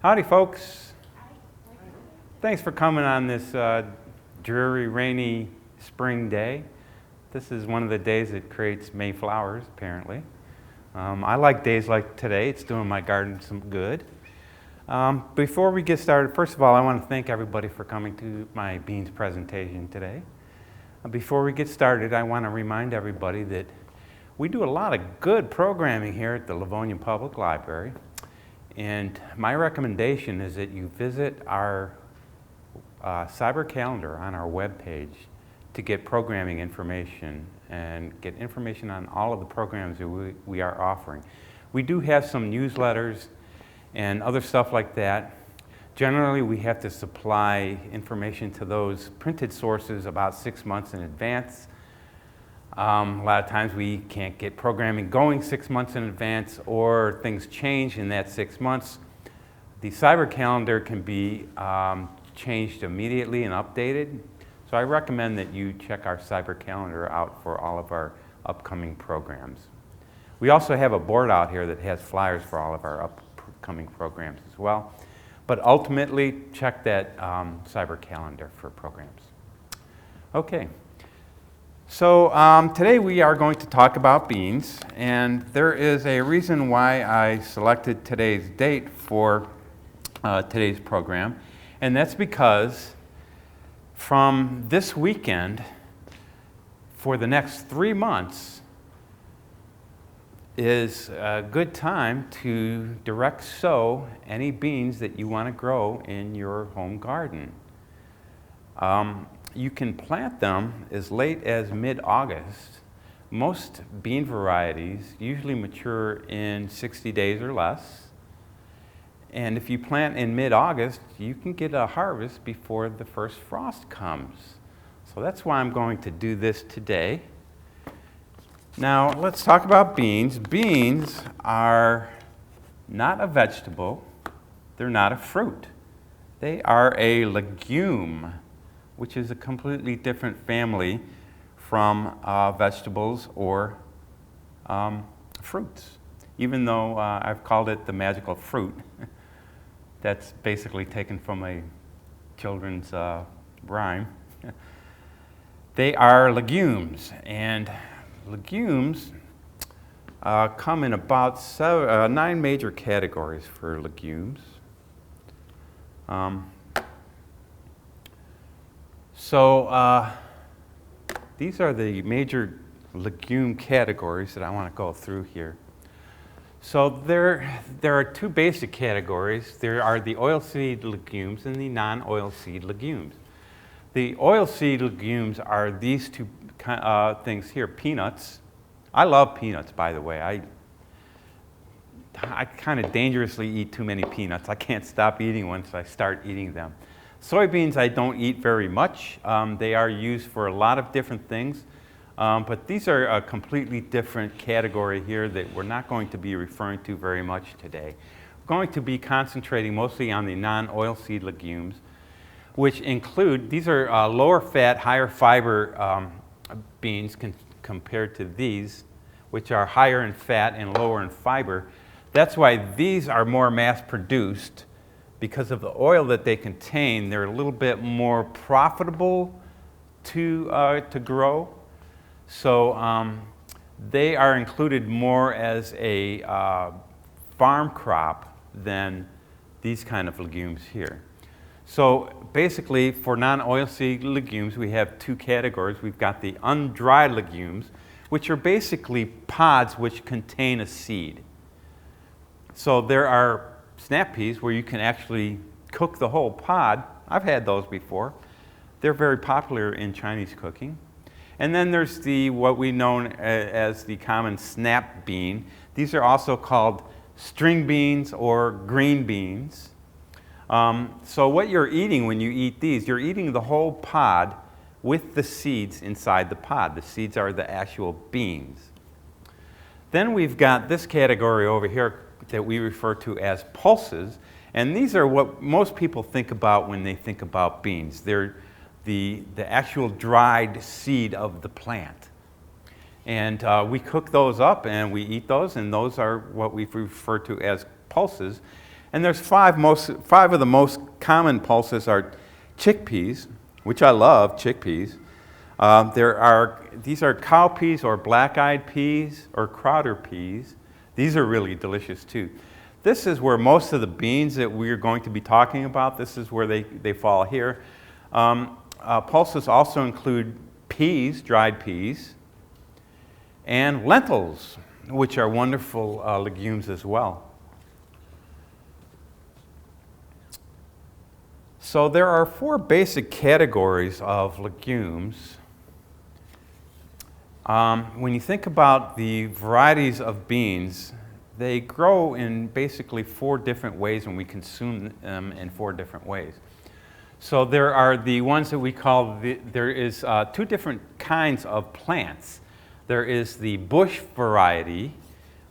Howdy, folks. Thanks for coming on this dreary, rainy spring day. This is one of the days that creates May flowers, apparently. I like days like today. It's doing my garden some good. Before we get started, first of all, I want to thank everybody for coming to my beans presentation today. Before we get started, I want to remind everybody that we do a lot of good programming here at the Livonia Public Library. And my recommendation is that you visit our cyber calendar on our webpage to get programming information and get information on all of the programs that we are offering. We do have some newsletters and other stuff like that. Generally, we have to supply information to those printed sources about 6 months in advance. A lot of times we can't get programming going 6 months in advance, or things change in that 6 months. The cyber calendar can be changed immediately and updated. So I recommend that you check our cyber calendar out for all of our upcoming programs. We also have a board out here that has flyers for all of our upcoming programs as well. But ultimately, check that cyber calendar for programs. Okay. So today we are going to talk about beans, and there is a reason why I selected today's date for today's program, and that's because from this weekend for the next 3 months is a good time to direct sow any beans that you want to grow in your home garden. You can plant them as late as mid-August. Most bean varieties usually mature in 60 days or less. And if you plant in mid-August, you can get a harvest before the first frost comes. So that's why I'm going to do this today. Now, let's talk about beans. Beans are not a vegetable. They're not a fruit. They are a legume, which is a completely different family from vegetables or fruits. Even though I've called it the magical fruit, that's basically taken from a children's rhyme. They are legumes, and legumes come in about 9 major categories for legumes. So these are the major legume categories that I want to go through here. So there are 2 basic categories. There are the oilseed legumes and the non-oilseed legumes. The oilseed legumes are these 2 things here. Peanuts. I love peanuts, by the way. I kind of dangerously eat too many peanuts. I can't stop eating once I start eating them. Soybeans I don't eat very much. They are used for a lot of different things, but these are a completely different category here that we're not going to be referring to very much today. We're going to be concentrating mostly on the non-oilseed legumes, which include, these are lower fat, higher fiber beans compared to these, which are higher in fat and lower in fiber. That's why these are more mass produced. Because of the oil that they contain, they're a little bit more profitable to grow. So they are included more as a farm crop than these kind of legumes here. So basically, for non-oilseed legumes, we have 2 categories. We've got the undried legumes, which are basically pods which contain a seed. So there are snap peas where you can actually cook the whole pod. I've had those before. They're very popular in Chinese cooking. And then there's what we know as the common snap bean. These are also called string beans or green beans. So what you're eating when you eat these, you're eating the whole pod with the seeds inside the pod. The seeds are the actual beans. Then we've got this category over here that we refer to as pulses, and these are what most people think about when they think about beans. They're the actual dried seed of the plant. And we cook those up and we eat those, and those are what we refer to as pulses. And there's five of the most common pulses are chickpeas, which I love, chickpeas. These are cowpeas or black-eyed peas or Crowder peas. These are really delicious too. This is where most of the beans that we're going to be talking about, this is where they fall here. Pulses also include peas, dried peas, and lentils, which are wonderful legumes as well. So there are 4 basic categories of legumes. When you think about the varieties of beans, they grow in basically 4 different ways, and we consume them in 4 different ways. So there are the ones that we call, there is 2 different kinds of plants. There is the bush variety,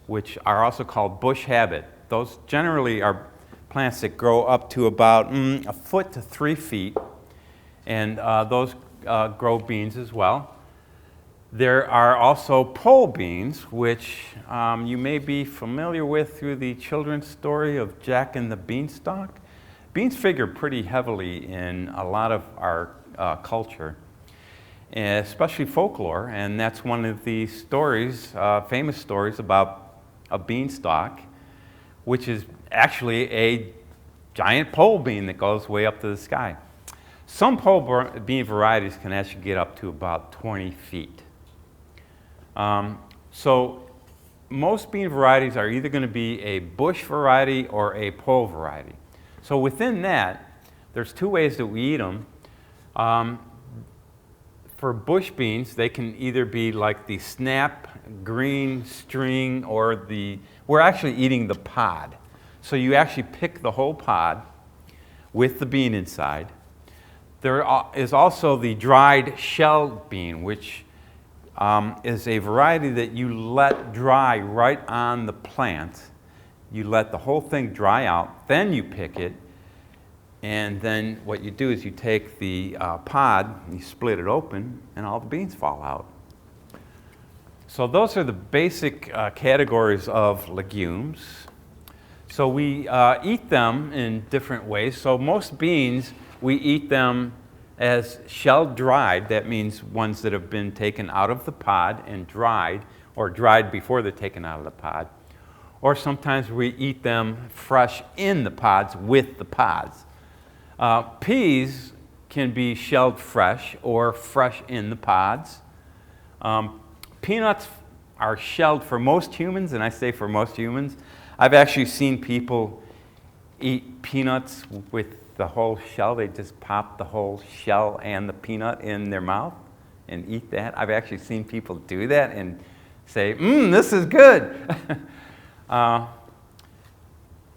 which are also called bush habit. Those generally are plants that grow up to about a foot to 3 feet, and those grow beans as well. There are also pole beans, which you may be familiar with through the children's story of Jack and the Beanstalk. Beans figure pretty heavily in a lot of our culture, especially folklore, and that's one of the stories, famous stories about a beanstalk, which is actually a giant pole bean that goes way up to the sky. Some pole bean varieties can actually get up to about 20 feet. So most bean varieties are either going to be a bush variety or a pole variety. So within that, there's 2 ways that we eat them. For bush beans, they can either be like the snap, green, string, or we're actually eating the pod. So you actually pick the whole pod with the bean inside. There is also the dried shell bean, which is a variety that you let dry right on the plant. You let the whole thing dry out, then you pick it, and then what you do is you take the pod, you split it open, and all the beans fall out. So those are the basic categories of legumes. So we eat them in different ways. So most beans, we eat them as shell dried. That means ones that have been taken out of the pod and dried, or dried before they're taken out of the pod. Or sometimes we eat them fresh in the pods with the pods. Peas can be shelled fresh or fresh in the pods. Peanuts are shelled for most humans, and I say for most humans. I've actually seen people eat peanuts with the whole shell. They just pop the whole shell and the peanut in their mouth and eat that. I've actually seen people do that and say, this is good.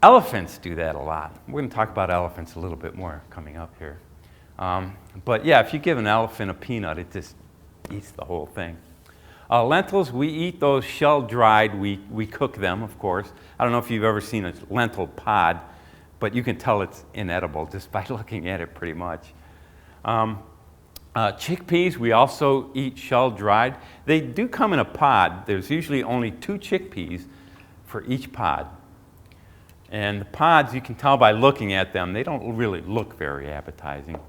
Elephants do that a lot. We're going to talk about elephants a little bit more coming up here. But yeah, if you give an elephant a peanut, it just eats the whole thing. Lentils, we eat those shell dried. We cook them, of course. I don't know if you've ever seen a lentil pod, but you can tell it's inedible just by looking at it pretty much. Chickpeas, we also eat shell dried. They do come in a pod. There's usually only 2 chickpeas for each pod. And the pods, you can tell by looking at them, they don't really look very appetizing.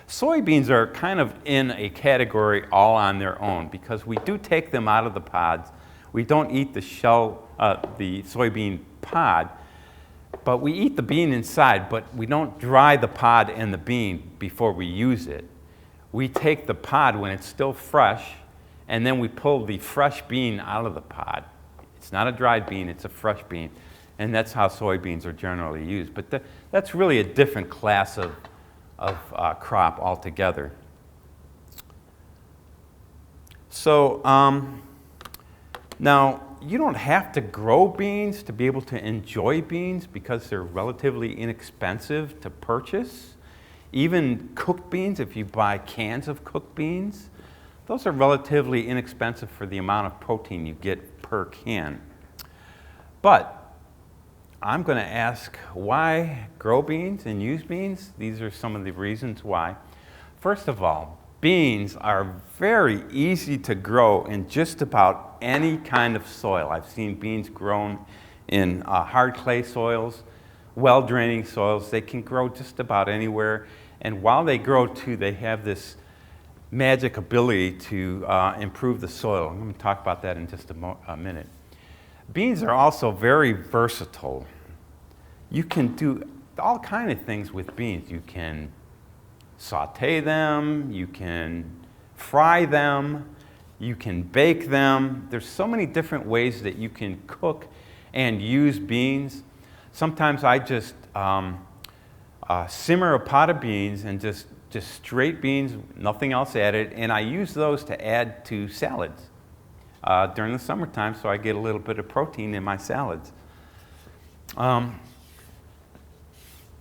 Soybeans are kind of in a category all on their own because we do take them out of the pods. We don't eat the shell, the soybean pod, but we eat the bean inside, but we don't dry the pod and the bean before we use it. We take the pod when it's still fresh, and then we pull the fresh bean out of the pod. It's not a dried bean, it's a fresh bean. And that's how soybeans are generally used. But that's really a different class of crop altogether. So now, you don't have to grow beans to be able to enjoy beans because they're relatively inexpensive to purchase. Even cooked beans, if you buy cans of cooked beans, those are relatively inexpensive for the amount of protein you get per can. But I'm going to ask why grow beans and use beans. These are some of the reasons why. First of all, beans are very easy to grow in just about any kind of soil. I've seen beans grown in hard clay soils, well-draining soils. They can grow just about anywhere. And while they grow too, they have this magic ability to improve the soil. I'm going to talk about that in just a minute. Beans are also very versatile. You can do all kinds of things with beans. You can saute them, you can fry them, you can bake them. There's so many different ways that you can cook and use beans. Sometimes I just simmer a pot of beans and just straight beans, nothing else added, and I use those to add to salads during the summertime, so I get a little bit of protein in my salads.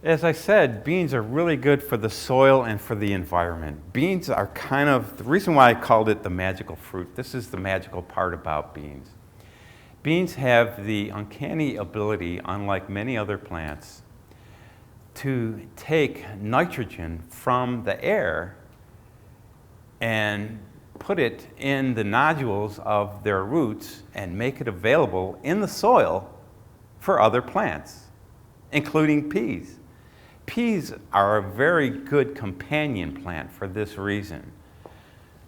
As I said, beans are really good for the soil and for the environment. Beans are kind of, the reason why I called it the magical fruit, this is the magical part about beans. Beans have the uncanny ability, unlike many other plants, to take nitrogen from the air and put it in the nodules of their roots and make it available in the soil for other plants, including peas. Peas are a very good companion plant for this reason.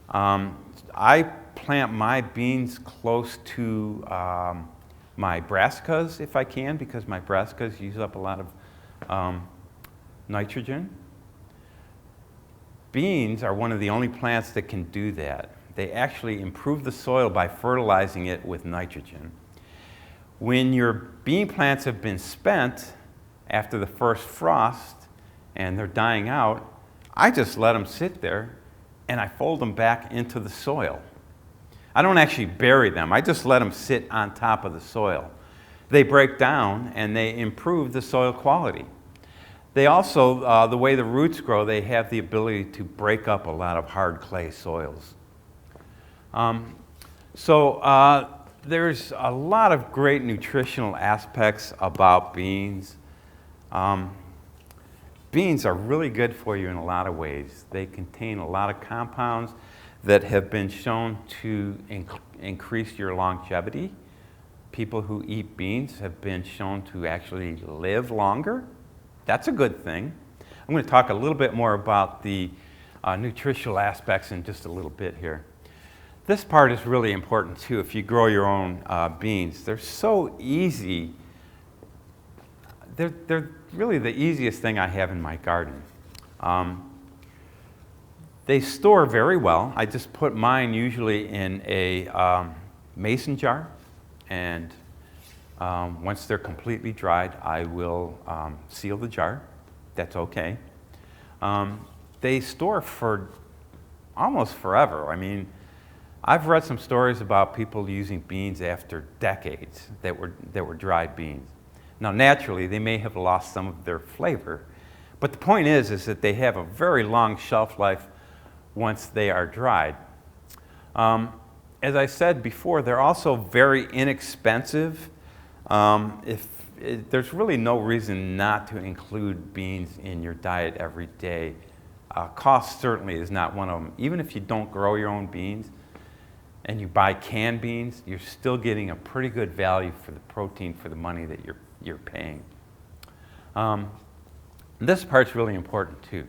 I plant my beans close to my brassicas if I can, because my brassicas use up a lot of nitrogen. Beans are one of the only plants that can do that. They actually improve the soil by fertilizing it with nitrogen. When your bean plants have been spent after the first frost and they're dying out, I just let them sit there and I fold them back into the soil. I don't actually bury them. I just let them sit on top of the soil. They break down and they improve the soil quality. They also, the way the roots grow, they have the ability to break up a lot of hard clay soils. There's a lot of great nutritional aspects about beans. Beans are really good for you in a lot of ways. They contain a lot of compounds that have been shown to increase your longevity. People who eat beans have been shown to actually live longer. That's a good thing. I'm going to talk a little bit more about the nutritional aspects in just a little bit here. This part is really important too if you grow your own beans. They're so easy. They're really the easiest thing I have in my garden. They store very well. I just put mine usually in a mason jar, and once they're completely dried, I will seal the jar. That's okay. They store for almost forever. I mean, I've read some stories about people using beans after decades that were dried beans. Now, naturally, they may have lost some of their flavor, but the point is that they have a very long shelf life once they are dried. As I said before, they're also very inexpensive. There's really no reason not to include beans in your diet every day. Cost certainly is not one of them. Even if you don't grow your own beans and you buy canned beans, you're still getting a pretty good value for the protein for the money that you're paying. This part's really important too.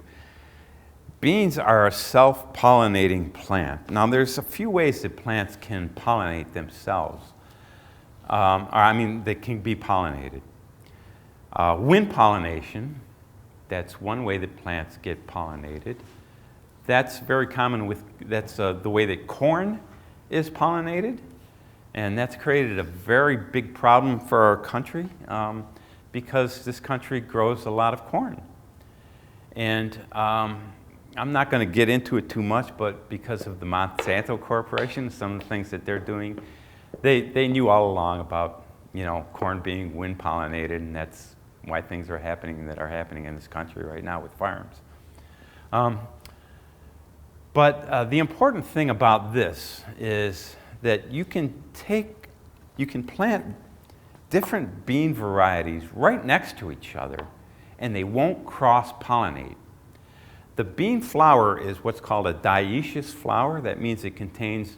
Beans are a self-pollinating plant. Now there's a few ways that plants can pollinate themselves. They can be pollinated. Wind pollination, that's one way that plants get pollinated. That's very common that's the way that corn is pollinated. And that's created a very big problem for our country because this country grows a lot of corn. And I'm not going to get into it too much, but because of the Monsanto Corporation, some of the things that they're doing, they knew all along about, corn being wind pollinated, and that's why things are happening that are happening in this country right now with farms. But the important thing about this is that you can plant different bean varieties right next to each other, and they won't cross-pollinate. The bean flower is what's called a dioecious flower. That means it contains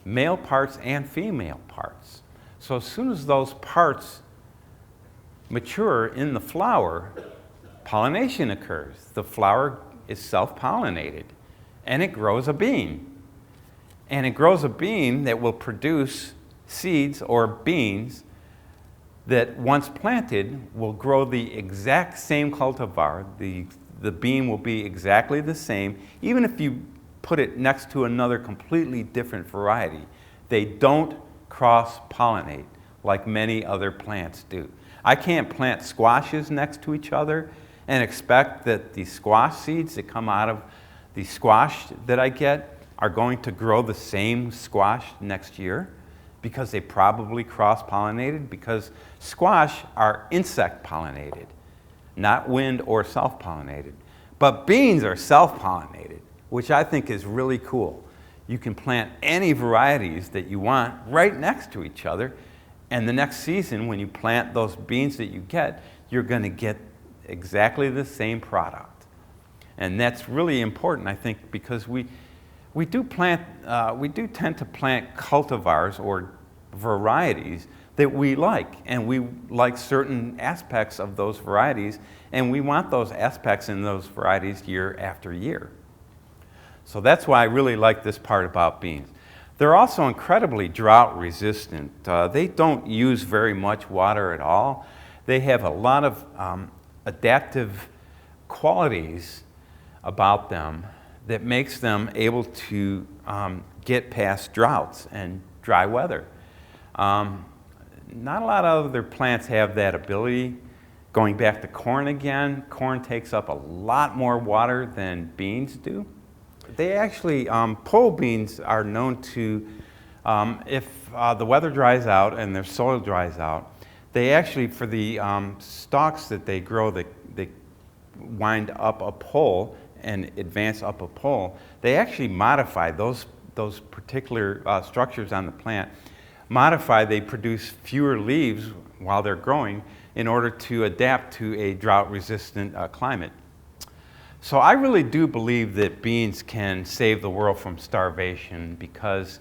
male parts and female parts. So as soon as those parts mature in the flower, pollination occurs. The flower is self-pollinated, and it grows a bean. And it grows a bean that will produce seeds or beans that once planted will grow the exact same cultivar. The bean will be exactly the same, even if you put it next to another completely different variety. They don't cross-pollinate like many other plants do. I can't plant squashes next to each other and expect that the squash seeds that come out of the squash that I get are going to grow the same squash next year, because they probably cross-pollinated, because squash are insect-pollinated, not wind or self-pollinated. But beans are self-pollinated, which I think is really cool. You can plant any varieties that you want right next to each other, and the next season when you plant those beans that you get, you're going to get exactly the same product. And that's really important, I think, because we do tend to plant cultivars or varieties that we like, and we like certain aspects of those varieties, and we want those aspects in those varieties year after year. So that's why I really like this part about beans. They're also incredibly drought resistant. They don't use very much water at all. They have a lot of adaptive qualities about them that makes them able to get past droughts and dry weather. Not a lot of other plants have that ability. Going back to corn again, corn takes up a lot more water than beans do. They actually, pole beans are known to, if the weather dries out and their soil dries out, they actually, for the stalks that they grow, they wind up a pole and advance up a pole. They actually modify those particular structures on the plant. They produce fewer leaves while they're growing in order to adapt to a drought-resistant climate. So I really do believe that beans can save the world from starvation, because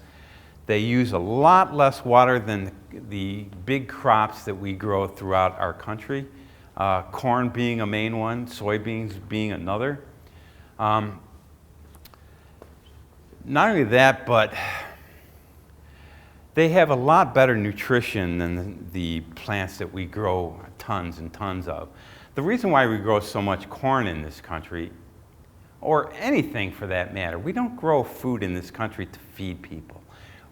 they use a lot less water than the big crops that we grow throughout our country, corn being a main one, soybeans being another. Not only that, but they have a lot better nutrition than the plants that we grow tons and tons of. The reason why we grow so much corn in this country, or anything for that matter, we don't grow food in this country to feed people.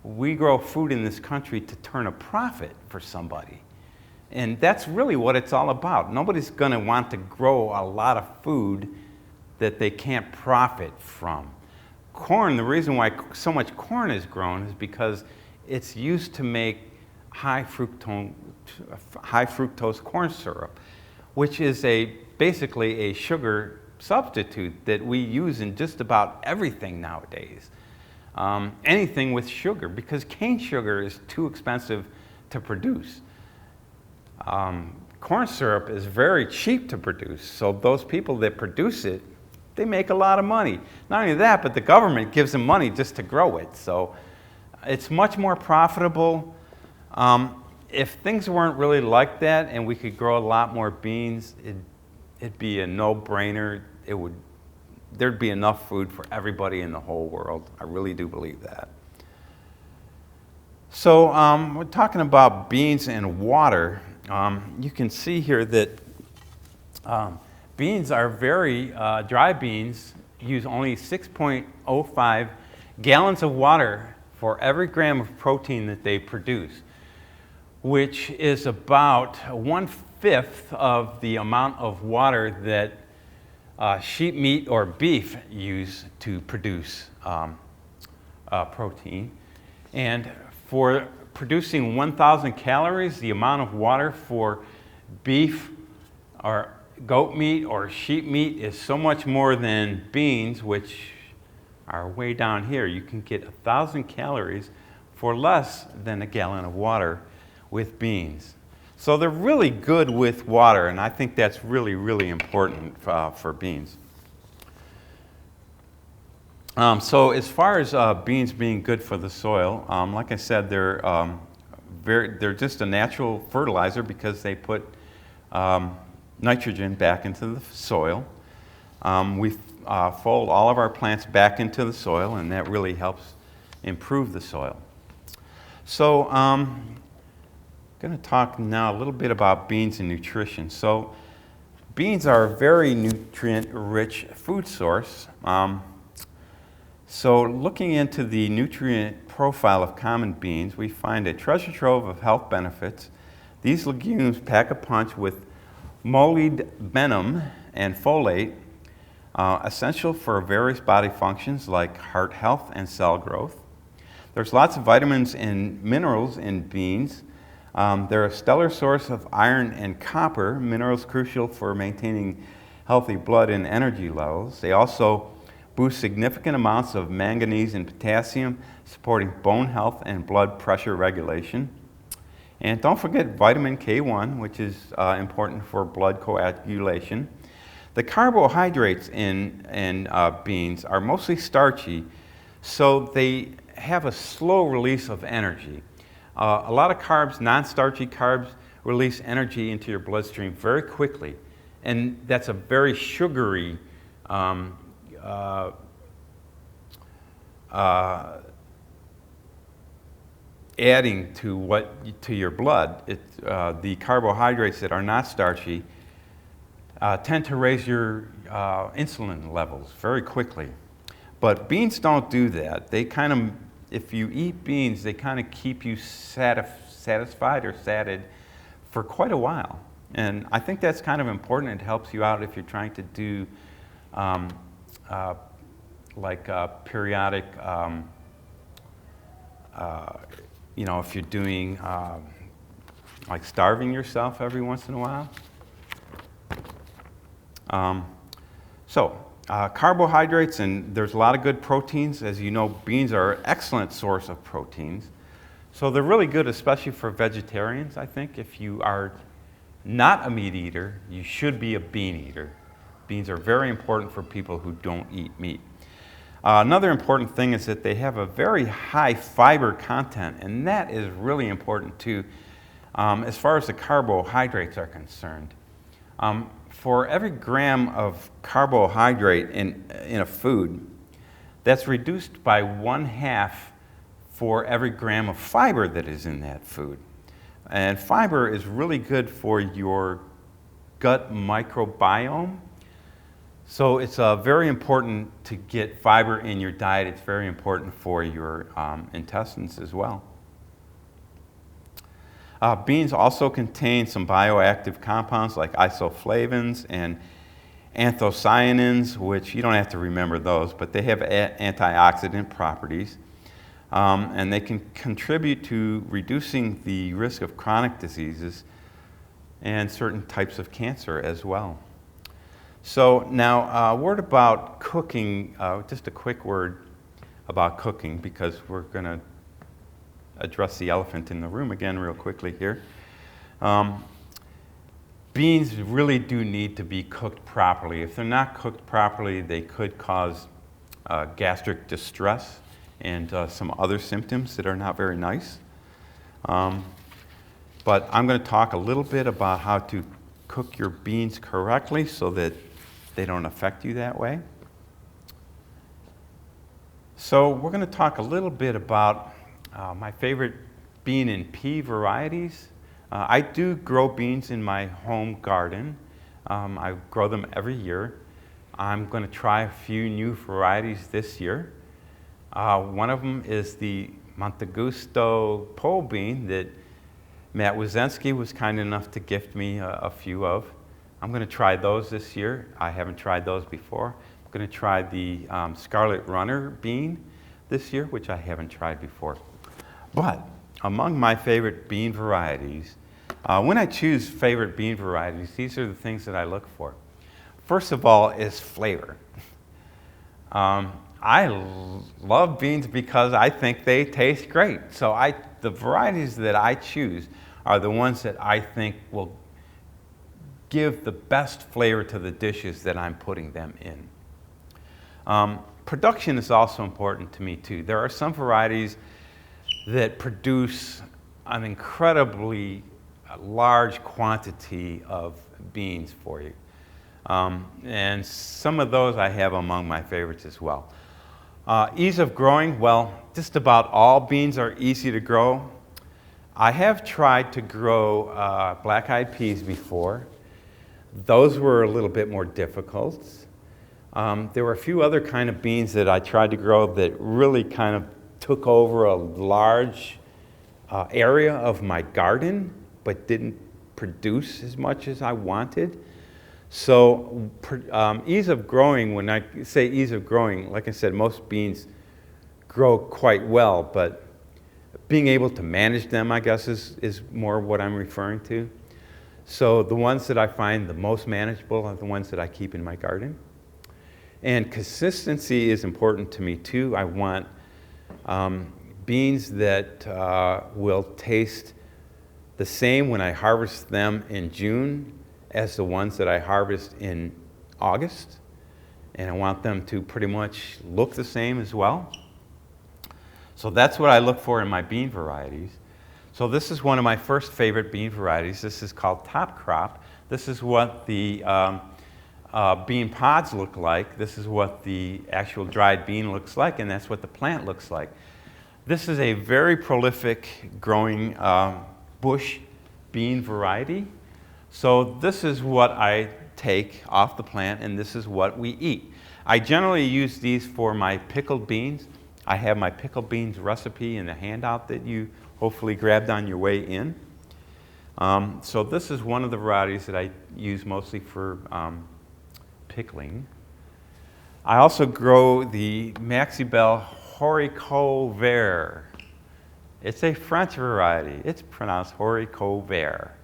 We grow food in this country to turn a profit for somebody. And that's really what it's all about. Nobody's going to want to grow a lot of food that they can't profit from. Corn, the reason why so much corn is grown is because it's used to make high fructose corn syrup, which is basically a sugar substitute that we use in just about everything nowadays. Anything with sugar, because cane sugar is too expensive to produce. Corn syrup is very cheap to produce, so those people that produce it, they make a lot of money. Not only that, but the government gives them money just to grow it. So it's much more profitable. If things weren't really like that and we could grow a lot more beans, it'd be a no-brainer. There'd be enough food for everybody in the whole world. I really do believe that. So we're talking about beans and water. You can see here that beans are dry beans use only 6.05 gallons of water for every gram of protein that they produce, which is about 1/5 of the amount of water that sheep meat or beef use to produce protein. And for producing 1,000 calories, the amount of water for beef or goat meat or sheep meat is so much more than beans, which are way down here. You can get 1,000 calories for less than a gallon of water with beans. So they're really good with water, and I think that's really, really important for beans. So as far as beans being good for the soil, like I said, they're just a natural fertilizer because they put nitrogen back into the soil. We fold all of our plants back into the soil, and that really helps improve the soil. So I'm going to talk now a little bit about beans and nutrition. So beans are a very nutrient-rich food source. So looking into the nutrient profile of common beans, we find a treasure trove of health benefits. These legumes pack a punch with molybdenum and folate, essential for various body functions like heart health and cell growth. There's lots of vitamins and minerals in beans. They're a stellar source of iron and copper, minerals crucial for maintaining healthy blood and energy levels. They also boost significant amounts of manganese and potassium, supporting bone health and blood pressure regulation. And don't forget vitamin K1, which is important for blood coagulation. The carbohydrates in beans are mostly starchy, so they have a slow release of energy. A lot of carbs, non-starchy carbs, release energy into your bloodstream very quickly, and that's a very sugary adding to your blood. The carbohydrates that are not starchy tend to raise your insulin levels very quickly. But beans don't do that. They kind of, if you eat beans, they kind of keep you satisfied or satted for quite a while. And I think that's kind of important. It helps you out if you're trying to do periodic, if you're doing like starving yourself every once in a while. Carbohydrates, and there's a lot of good proteins. As you know, beans are an excellent source of proteins. So they're really good, especially for vegetarians, I think. If you are not a meat eater, you should be a bean eater. Beans are very important for people who don't eat meat. Another important thing is that they have a very high fiber content, and that is really important too, as far as the carbohydrates are concerned. For every gram of carbohydrate in a food, that's reduced by 1/2 for every gram of fiber that is in that food. And fiber is really good for your gut microbiome. So it's very important to get fiber in your diet. It's very important for your intestines as well. Beans also contain some bioactive compounds like isoflavones and anthocyanins, which you don't have to remember those, but they have antioxidant properties. And they can contribute to reducing the risk of chronic diseases and certain types of cancer as well. So now a word about cooking, just a quick word about cooking, because we're going to address the elephant in the room again real quickly here. Beans really do need to be cooked properly. If they're not cooked properly, they could cause gastric distress and some other symptoms that are not very nice. But I'm going to talk a little bit about how to cook your beans correctly so that they don't affect you that way. So we're going to talk a little bit about my favorite bean and pea varieties. I do grow beans in my home garden. I grow them every year. I'm going to try a few new varieties this year. One of them is the Montegusto pole bean that Matt Wazensky was kind enough to gift me a few of. I'm going to try those this year. I haven't tried those before. I'm going to try the Scarlet Runner bean this year, which I haven't tried before. But among my favorite bean varieties, when I choose favorite bean varieties, these are the things that I look for. First of all is flavor. I love beans because I think they taste great. So the varieties that I choose are the ones that I think will give the best flavor to the dishes that I'm putting them in. Production is also important to me too. There are some varieties that produce an incredibly a large quantity of beans for you. And some of those I have among my favorites as well. Ease of growing, well, just about all beans are easy to grow. I have tried to grow black-eyed peas before. Those were a little bit more difficult. There were a few other kind of beans that I tried to grow that really kind of took over a large area of my garden, but didn't produce as much as I wanted. So ease of growing, when I say ease of growing, like I said, most beans grow quite well, but being able to manage them, I guess, is more what I'm referring to. So the ones that I find the most manageable are the ones that I keep in my garden. And consistency is important to me too. I want beans that will taste the same when I harvest them in June as the ones that I harvest in August. And I want them to pretty much look the same as well. So that's what I look for in my bean varieties. So this is one of my first favorite bean varieties. This is called Top Crop. This is what the bean pods look like. This is what the actual dried bean looks like, and that's what the plant looks like. This is a very prolific growing bush bean variety. So this is what I take off the plant, and this is what we eat. I generally use these for my pickled beans. I have my pickled beans recipe in the handout that you hopefully grabbed on your way in. So this is one of the varieties that I use mostly for pickling. I also grow the Maxibel Haricot Vert. It's a French variety. It's pronounced Haricot Vert.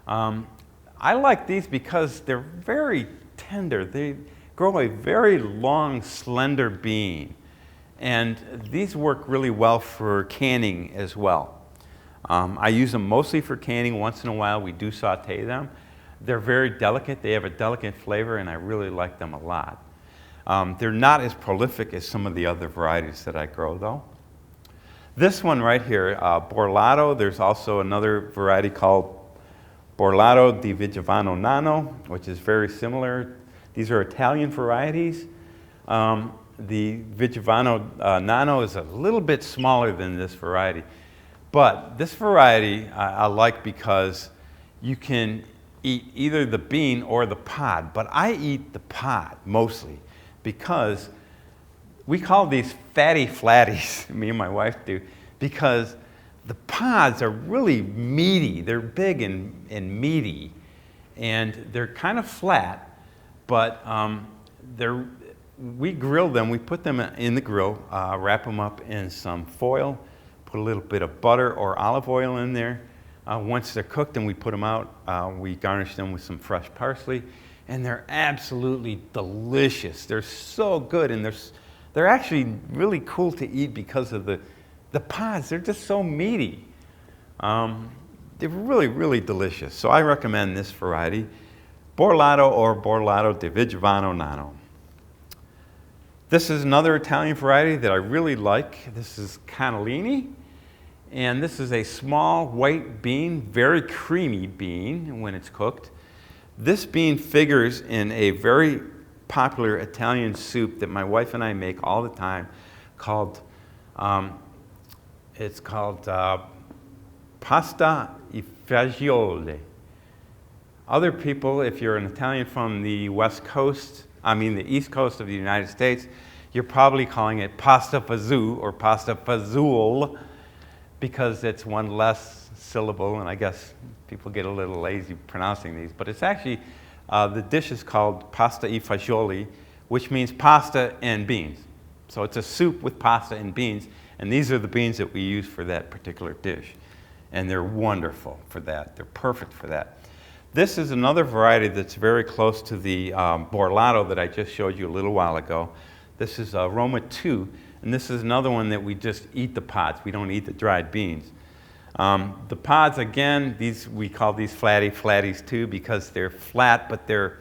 I like these because they're very tender. They grow a very long, slender bean. And these work really well for canning as well. I use them mostly for canning. Once in a while we do saute them. They're very delicate. They have a delicate flavor, and I really like them a lot. They're not as prolific as some of the other varieties that I grow, though. This one right here, Borlato, there's also another variety called Borlato di Vigevano Nano, which is very similar. These are Italian varieties. The Vigevano Nano is a little bit smaller than this variety. But this variety I like because you can eat either the bean or the pod. But I eat the pod mostly because we call these fatty flatties, me and my wife do, because the pods are really meaty. They're big and meaty, and they're kind of flat, but we grill them. We put them in the grill, wrap them up in some foil, put a little bit of butter or olive oil in there. Once they're cooked and we put them out, we garnish them with some fresh parsley, and they're absolutely delicious. They're so good, and they're actually really cool to eat because of the pods. They're just so meaty. They're really, really delicious. So I recommend this variety, Borlato or Borlato di Vigevano Nano. This is another Italian variety that I really like. This is cannellini, and this is a small white bean, very creamy bean when it's cooked. This bean figures in a very popular Italian soup that my wife and I make all the time called, it's called pasta e fagioli. Other people, if you're an Italian from the the East Coast of the United States, you're probably calling it pasta fazool or pasta fazool because it's one less syllable, and I guess people get a little lazy pronouncing these, but it's actually, the dish is called pasta e fagioli, which means pasta and beans. So it's a soup with pasta and beans, and these are the beans that we use for that particular dish. And they're wonderful for that. They're perfect for that. This is another variety that's very close to the Borlato that I just showed you a little while ago. This is Roma 2, and this is another one that we just eat the pods. We don't eat the dried beans. The pods, again, we call these flatties too because they're flat, but they're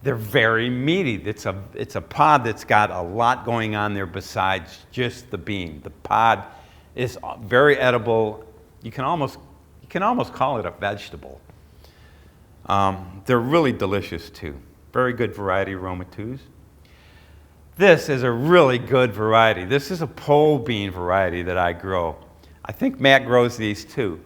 very meaty. It's a pod that's got a lot going on there besides just the bean. The pod is very edible. You can You can almost call it a vegetable. They're really delicious too. Very good variety, Roma 2s. This is a really good variety. This is a pole bean variety that I grow. I think Matt grows these too.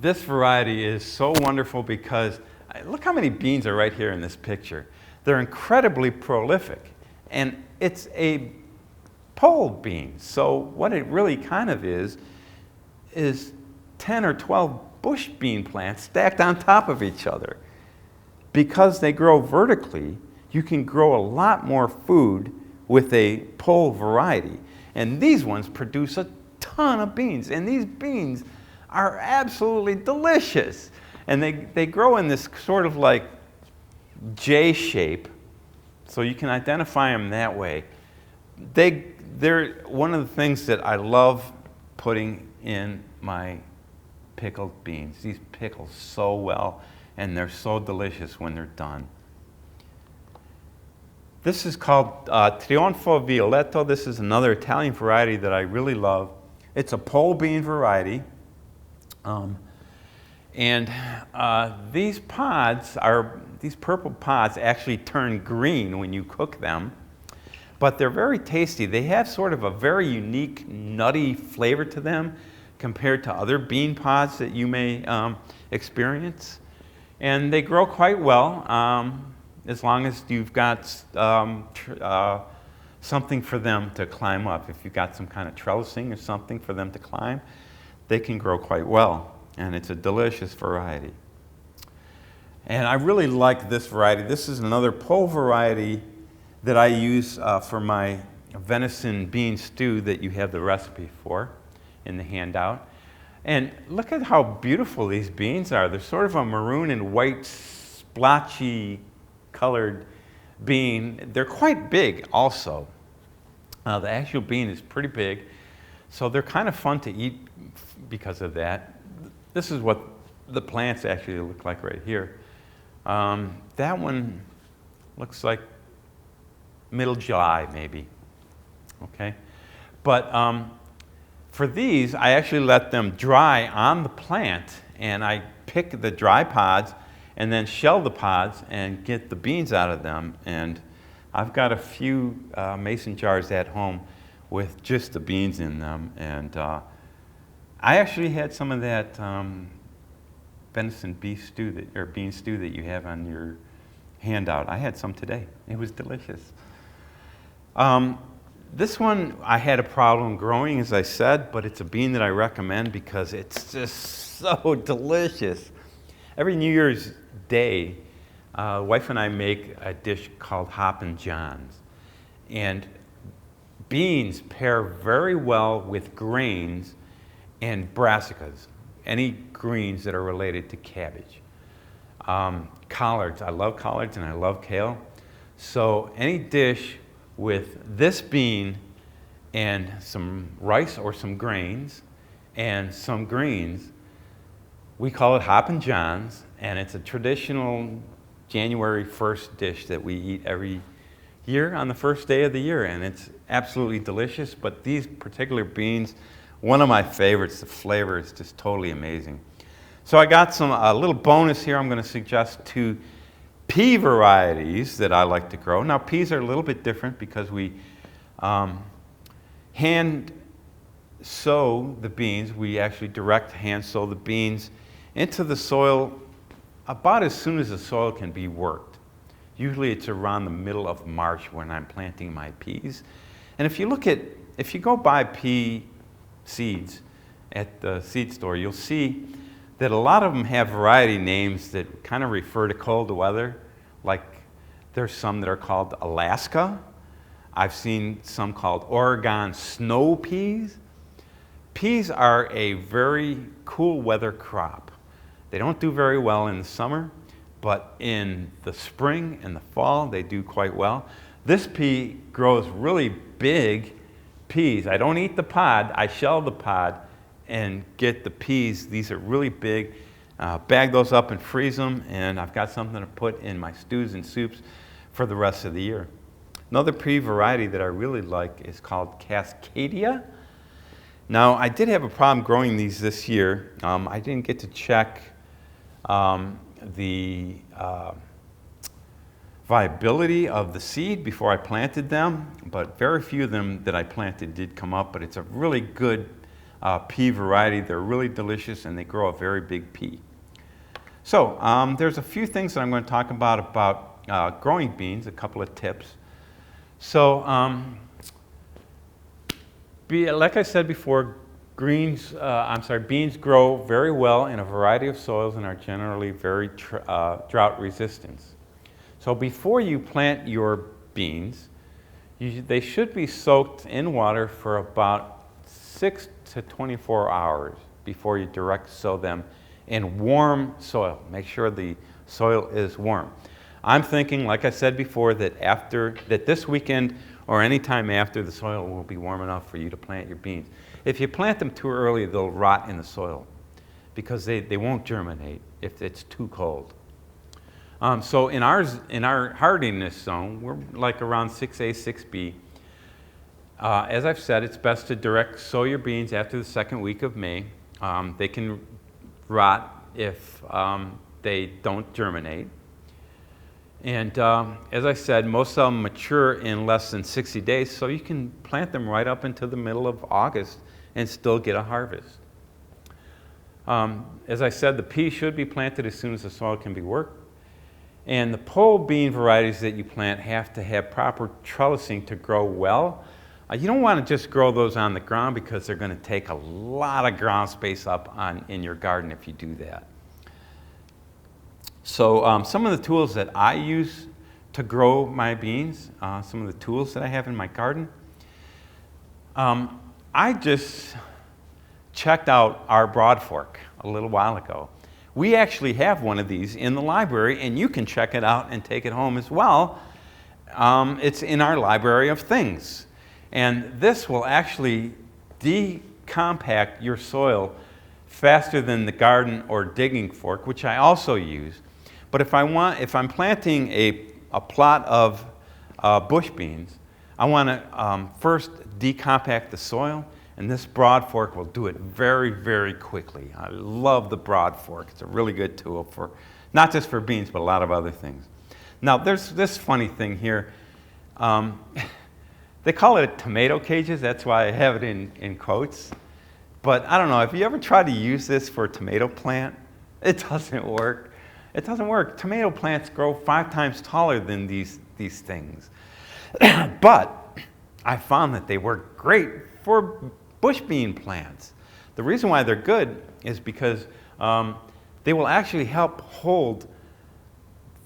This variety is so wonderful because look how many beans are right here in this picture. They're incredibly prolific, and it's a pole bean. So what it really kind of is 10 or 12 bush bean plants stacked on top of each other. Because they grow vertically, you can grow a lot more food with a pole variety. And these ones produce a ton of beans, and these beans are absolutely delicious. And they grow in this sort of like J shape, so you can identify them that way. They're one of the things that I love putting in my pickled beans. These pickle so well, and they're so delicious when they're done. This is called Trionfo Violetto. This is another Italian variety that I really love. It's a pole bean variety. These purple pods actually turn green when you cook them, but they're very tasty. They have sort of a very unique nutty flavor to them compared to other bean pods that you may experience. And they grow quite well as long as you've got something for them to climb up. If you've got some kind of trellising or something for them to climb, they can grow quite well. And it's a delicious variety. And I really like this variety. This is another pole variety that I use for my venison bean stew that you have the recipe for in the handout. And look at how beautiful these beans are. They're sort of a maroon and white splotchy colored bean. They're quite big also. The actual bean is pretty big, so they're kind of fun to eat because of that. This is what the plants actually look like right here. That one looks like middle July maybe, okay? But for these, I actually let them dry on the plant, and I pick the dry pods and then shell the pods and get the beans out of them. And I've got a few mason jars at home with just the beans in them. And I actually had some of that venison beef stew or bean stew that you have on your handout. I had some today. It was delicious. This one I had a problem growing, as I said, but it's a bean that I recommend because it's just so delicious. Every New Year's Day, wife and I make a dish called Hoppin' Johns. And beans pair very well with grains and brassicas, any greens that are related to cabbage. Collards, I love collards and I love kale. So any dish with this bean and some rice or some grains and some greens, we call it Hoppin' Johns, and it's a traditional January 1st dish that we eat every year on the first day of the year, and it's absolutely delicious. But these particular beans, one of my favorites, the flavor is just totally amazing. So I got a little bonus here. I'm going to suggest 2 pea varieties that I like to grow. Now, peas are a little bit different because we hand sow the beans. We actually direct hand sow the beans into the soil about as soon as the soil can be worked. Usually it's around the middle of March when I'm planting my peas. And if you go buy pea seeds at the seed store, you'll see that a lot of them have variety names that kind of refer to cold weather. Like there's some that are called Alaska. I've seen some called Oregon snow peas. Peas are a very cool weather crop. They don't do very well in the summer, but in the spring and the fall, they do quite well. This pea grows really big peas. I don't eat the pod, I shell the pod and get the peas. These are really big. Bag those up and freeze them, and I've got something to put in my stews and soups for the rest of the year. Another pea variety that I really like is called Cascadia. Now, I did have a problem growing these this year. I didn't get to check the viability of the seed before I planted them, but very few of them that I planted did come up, but it's a really good pea variety. They're really delicious and they grow a very big pea. So there's a few things that I'm going to talk about growing beans, a couple of tips. So like I said before, beans grow very well in a variety of soils and are generally very drought resistant. So before you plant your beans, they should be soaked in water for about 6 to 24 hours before you direct sow them in warm soil. Make sure the soil is warm. I'm thinking, like I said before, that this weekend or any time after, the soil will be warm enough for you to plant your beans. If you plant them too early, they'll rot in the soil because they won't germinate if it's too cold. So in our hardiness zone, we're like around 6A, 6B. As I've said, it's best to direct sow your beans after the second week of May. They can rot if they don't germinate. And as I said, most of them mature in less than 60 days, so you can plant them right up into the middle of August and still get a harvest. As I said, the pea should be planted as soon as the soil can be worked. And the pole bean varieties that you plant have to have proper trellising to grow well. You don't want to just grow those on the ground because they're going to take a lot of ground space up in your garden if you do that. So some of the tools that I use to grow my beans, some of the tools that I have in my garden, I just checked out our broad fork a little while ago. We actually have one of these in the library, and you can check it out and take it home as well. It's in our library of things. And this will actually decompact your soil faster than the garden or digging fork, which I also use. But if I'm planting a plot of bush beans, I want to first decompact the soil, and this broad fork will do it very, very quickly. I love the broad fork. It's a really good tool for, not just for beans, but a lot of other things. Now, there's this funny thing here. They call it tomato cages. That's why I have it in quotes. But I don't know, have you ever tried to use this for a tomato plant? It doesn't work. It doesn't work. Tomato plants grow 5 times taller than these things. But I found that they work great for bush bean plants. The reason why they're good is because they will actually help hold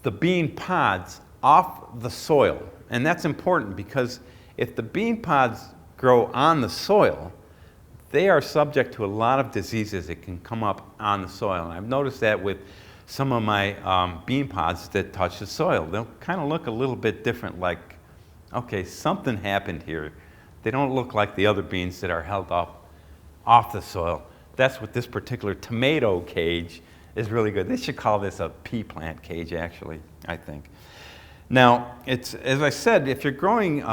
the bean pods off the soil. And that's important because if the bean pods grow on the soil, they are subject to a lot of diseases that can come up on the soil. And I've noticed that with some of my bean pods that touch the soil. They'll kind of look a little bit different, like, okay, something happened here. They don't look like the other beans that are held up off the soil. That's what this particular tomato cage is really good. They should call this a pea plant cage, actually, I think. Now, as I said, if you're growing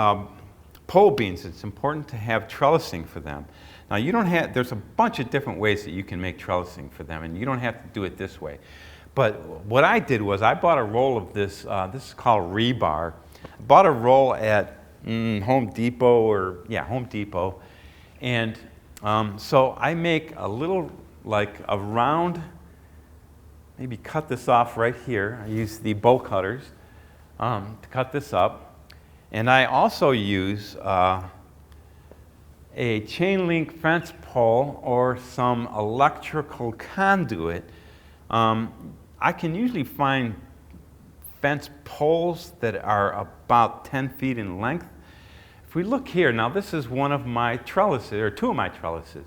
pole beans, it's important to have trellising for them. Now, there's a bunch of different ways that you can make trellising for them, and you don't have to do it this way. But what I did was I bought a roll of this, this is called rebar. I bought a roll at Home Depot Home Depot. And so I make a little, like a round, maybe cut this off right here. I use the bowl cutters to cut this up. And I also use a chain link fence pole or some electrical conduit. I can usually find fence poles that are about 10 feet in length. If we look here, now this is one of my trellises, or 2 of my trellises.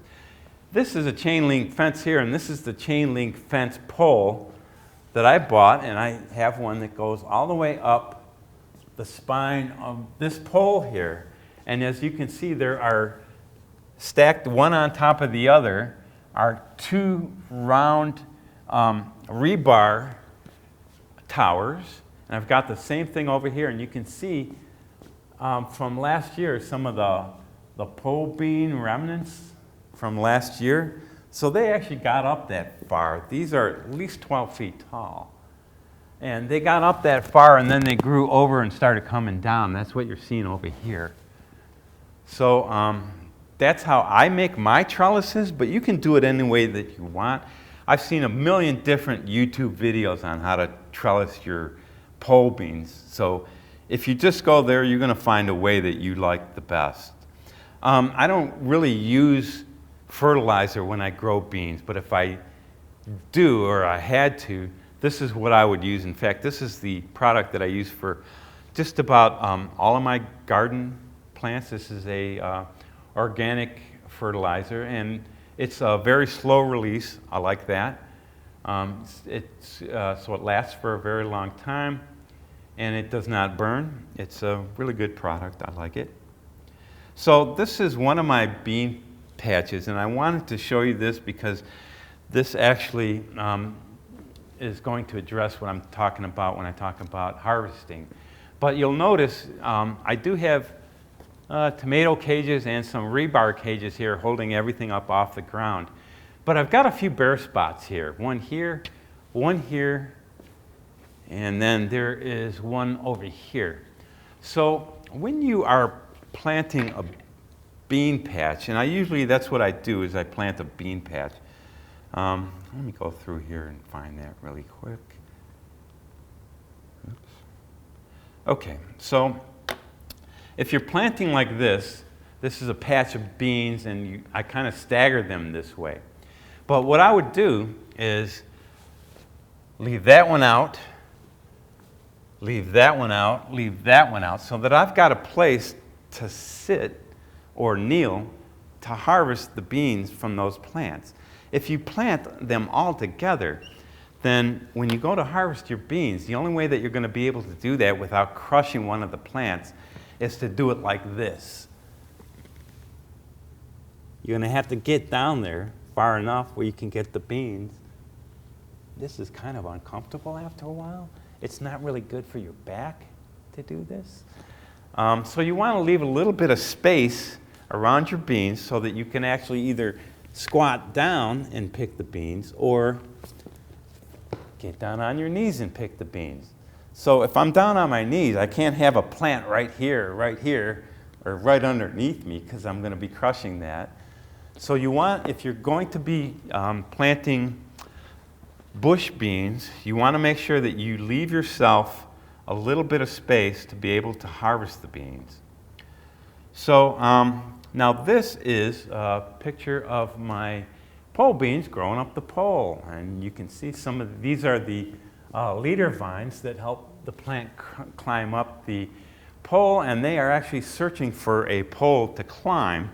This is a chain link fence here, and this is the chain link fence pole that I bought, and I have one that goes all the way up the spine of this pole here. And as you can see, there are stacked one on top of the other are 2 round rebar towers. And I've got the same thing over here, and you can see from last year some of the pole bean remnants from last year. So they actually got up that far. These are at least 12 feet tall. And they got up that far, and then they grew over and started coming down. That's what you're seeing over here. So that's how I make my trellises, but you can do it any way that you want. I've seen a million different YouTube videos on how to trellis your pole beans. So if you just go there, you're going to find a way that you like the best. I don't really use fertilizer when I grow beans, but if I do or I had to, this is what I would use. In fact, this is the product that I use for just about all of my garden plants. This is a organic fertilizer, and it's a very slow release. I like that. So it lasts for a very long time, and it does not burn. It's a really good product. I like it. So this is one of my bean patches, and I wanted to show you this because this actually is going to address what I'm talking about when I talk about harvesting. But you'll notice I do have tomato cages and some rebar cages here holding everything up off the ground. But I've got a few bare spots here. One here, and then there is one over here. So when you are planting a bean patch, and that's what I do, is I plant a bean patch. Let me go through here and find that really quick. Oops. Okay, so if you're planting like this is a patch of beans, and I kind of stagger them this way. But what I would do is leave that one out, leave that one out, leave that one out, so that I've got a place to sit or kneel to harvest the beans from those plants. If you plant them all together, then when you go to harvest your beans, the only way that you're going to be able to do that without crushing one of the plants is to do it like this. You're going to have to get down there far enough where you can get the beans. This is kind of uncomfortable after a while. It's not really good for your back to do this. So you want to leave a little bit of space around your beans so that you can actually either squat down and pick the beans or get down on your knees and pick the beans. So if I'm down on my knees, I can't have a plant right here, or right underneath me, because I'm going to be crushing that. So you want, if you're going to be planting bush beans, you want to make sure that you leave yourself a little bit of space to be able to harvest the beans. So now this is a picture of my pole beans growing up the pole. And you can see some of these are the leader vines that help the plant climb up the pole, and they are actually searching for a pole to climb.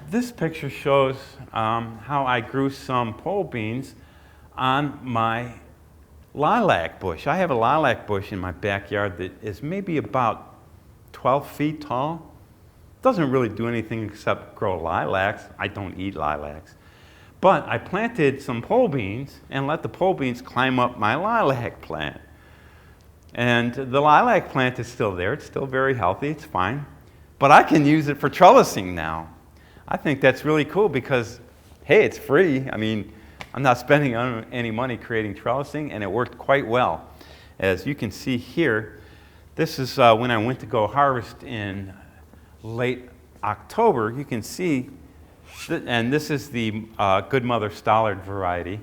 This picture shows how I grew some pole beans on my lilac bush. I have a lilac bush in my backyard that is maybe about 12 feet tall. Doesn't really do anything except grow lilacs. I don't eat lilacs. But I planted some pole beans and let the pole beans climb up my lilac plant. And the lilac plant is still there. It's still very healthy. It's fine. But I can use it for trellising now. I think that's really cool because, hey, it's free. I mean, I'm not spending any money creating trellising, and it worked quite well. As you can see here, this is when I went to go harvest in late October. You can see, and this is the Good Mother Stollard variety.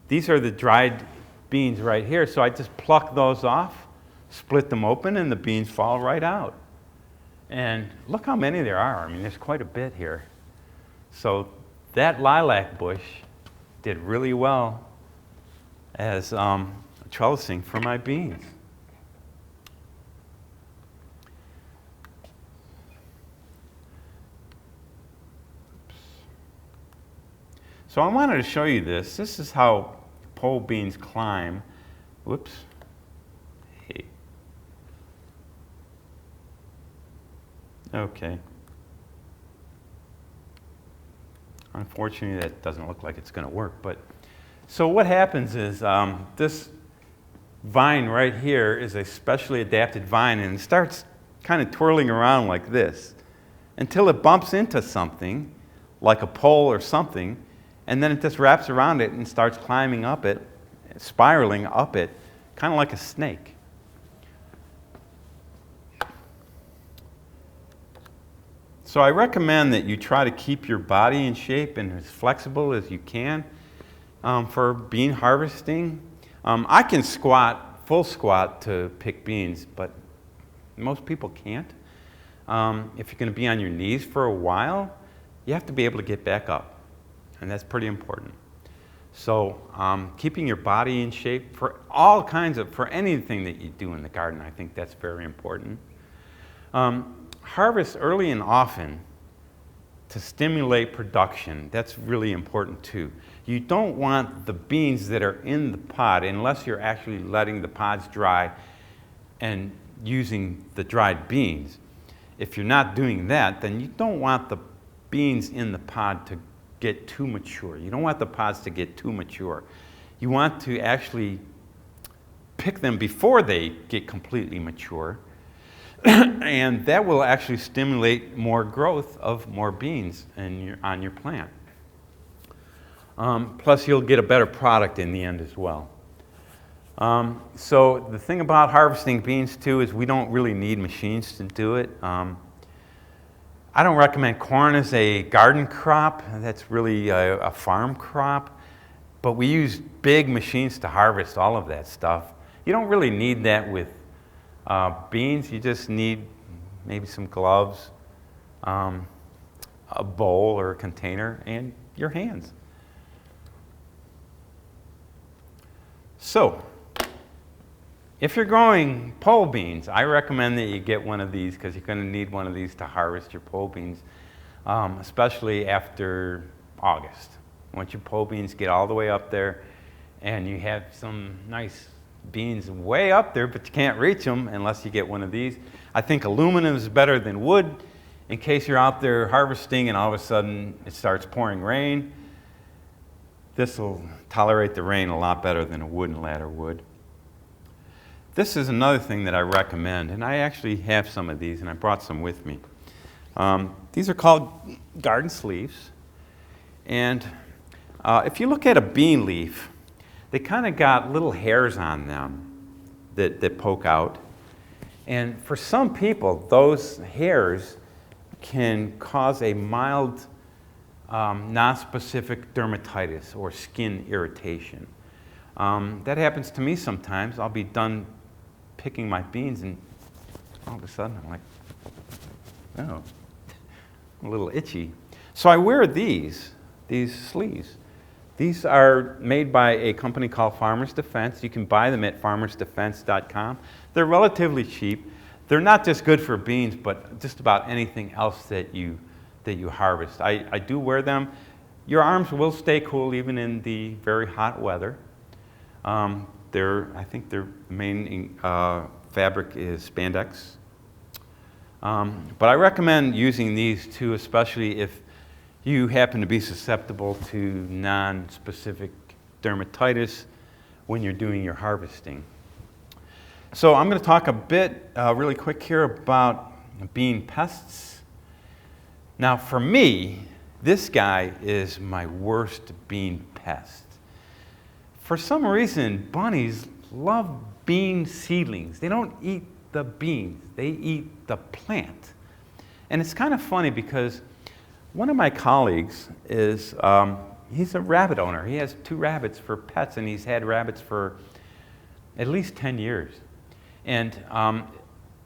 These are the dried beans right here, so I just pluck those off, split them open, and the beans fall right out. And look how many there are. I mean, there's quite a bit here. So that lilac bush did really well as trellising for my beans. So I wanted to show you this. This is how pole beans climb. Whoops. Hey. Okay. Unfortunately, that doesn't look like it's going to work. But so what happens is this vine right here is a specially adapted vine, and it starts kind of twirling around like this until it bumps into something, like a pole or something, and then it just wraps around it and starts climbing up it, spiraling up it, kind of like a snake. So I recommend that you try to keep your body in shape and as flexible as you can for bean harvesting. I can squat, full squat to pick beans, but most people can't. If you're going to be on your knees for a while, you have to be able to get back up, and that's pretty important. So keeping your body in shape for all kinds of, for anything that you do in the garden, I think that's very important. Harvest early and often to stimulate production. That's really important too. You don't want the beans that are in the pod, unless you're actually letting the pods dry and using the dried beans. If you're not doing that, then you don't want the beans in the pod to get too mature. You don't want the pods to get too mature. You want to actually pick them before they get completely mature, and that will actually stimulate more growth of more beans on your plant. Plus, you'll get a better product in the end as well. So the thing about harvesting beans too is we don't really need machines to do it. I don't recommend corn as a garden crop. That's really a farm crop. But we use big machines to harvest all of that stuff. You don't really need that with beans. You just need maybe some gloves, a bowl or a container, and your hands. So, if you're growing pole beans, I recommend that you get one of these because you're going to need one of these to harvest your pole beans, especially after August. Once your pole beans get all the way up there and you have some nice beans way up there, but you can't reach them unless you get one of these. I think aluminum is better than wood in case you're out there harvesting and all of a sudden it starts pouring rain. This will tolerate the rain a lot better than a wooden ladder would. This is another thing that I recommend, and I actually have some of these, and I brought some with me. These are called garden sleeves, and if you look at a bean leaf, they kind of got little hairs on them that poke out, and for some people, those hairs can cause a mild non-specific dermatitis or skin irritation. That happens to me sometimes. I'll be done picking my beans and all of a sudden I'm like, oh, I'm a little itchy. So I wear these sleeves. These are made by a company called Farmers Defense. You can buy them at farmersdefense.com. They're relatively cheap. They're not just good for beans, but just about anything else that you harvest. I do wear them. Your arms will stay cool even in the very hot weather. I think their main fabric is spandex. But I recommend using these too, especially if you happen to be susceptible to non-specific dermatitis when you're doing your harvesting. So I'm going to talk a bit really quick here about bean pests. Now for me, this guy is my worst bean pest. For some reason, bunnies love bean seedlings. They don't eat the beans, they eat the plant. And it's kind of funny because one of my colleagues is, he's a rabbit owner. He has 2 rabbits for pets, and he's had rabbits for at least 10 years. And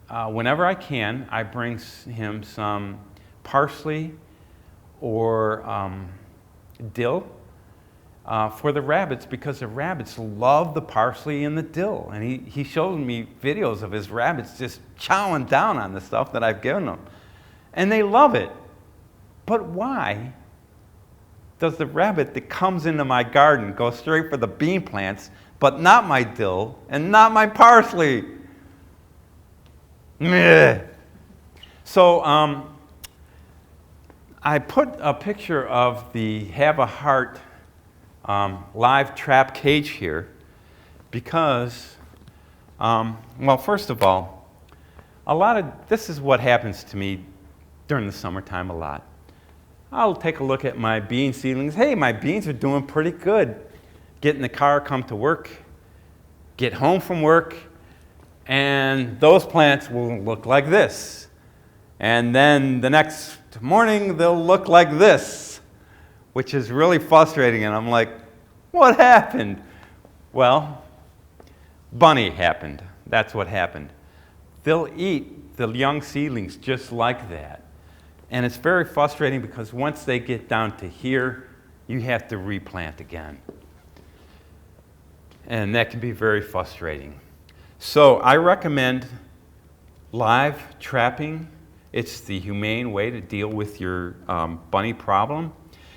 whenever I can, I bring him some parsley or dill for the rabbits, because the rabbits love the parsley and the dill. And he shows me videos of his rabbits just chowing down on the stuff that I've given them. And they love it. But why does the rabbit that comes into my garden go straight for the bean plants, but not my dill and not my parsley? Meh. So I put a picture of the Have a Heart live trap cage here because, well, first of all, this is what happens to me during the summertime a lot. I'll take a look at my bean seedlings. Hey, my beans are doing pretty good. Get in the car, come to work, get home from work, and those plants will look like this. And then the next morning, they'll look like this, which is really frustrating. And I'm like, what happened? Well, bunny happened. That's what happened. They'll eat the young seedlings just like that. And it's very frustrating because once they get down to here, you have to replant again. And that can be very frustrating. So I recommend live trapping. It's the humane way to deal with your bunny problem.